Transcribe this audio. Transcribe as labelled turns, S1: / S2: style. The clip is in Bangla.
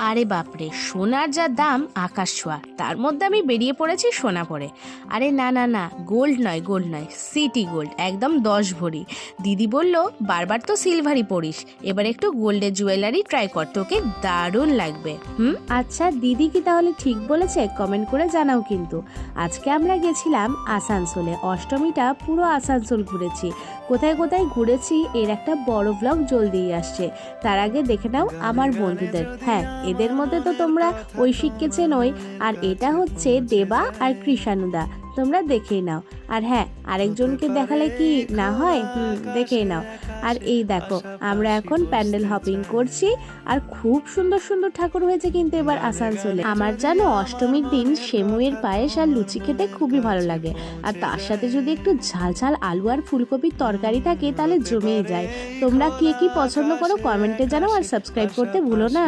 S1: আরে বাপরে, সোনার যা দাম আকাশ ছোঁয়া, তার মধ্যে আমি বেরিয়ে পড়েছি সোনা পরে। আরে না না না, গোল্ড নয়, সিটি গোল্ড, একদম 10 ভরি। দিদি বলল বারবার তো সিলভারই পরিস, এবার একটু গোল্ডের জুয়েলারি ট্রাই কর, তোকে দারুণ লাগবে।
S2: আচ্ছা, দিদি কি তাহলে ঠিক বলেছে? কমেন্ট করে জানাও কিন্তু। আজকে আমরা গেছিলাম আসানসোলে, অষ্টমীটা পুরো আসানসোল ঘুরেছি। কোথায় কোথায় ঘুরেছি এর একটা বড় ব্লগ জলদিই আসছে। তার আগে দেখে নাও আমার বন্ধুদের। হ্যাঁ, এদের মধ্যে তো তোমরা ঐশিককে চেনোই, আর এটা হচ্ছে দেবা আর কৃষানুদা, তোমরা দেখেই নাও। আর হ্যাঁ, আরেকজনকে দেখালে কি না হয়, দেখেই নাও। আর এই দেখো, আমরা এখন প্যান্ডেল হপিং করছি, আর খুব সুন্দর সুন্দর ঠাকুর হয়েছে কিন্তু এবার আসানসোলে। আমার জানো অষ্টমীর দিন সেমুয়ের পায়েস আর লুচি খেতে খুবই ভালো লাগে, আর তার সাথে যদি একটু ঝাল ঝাল আলু আর ফুলকপির তরকারি থাকে তাহলে জমেই যায়। তোমরা কে কি পছন্দ করো কমেন্টে জানাও, আর সাবস্ক্রাইব করতে ভুলো না।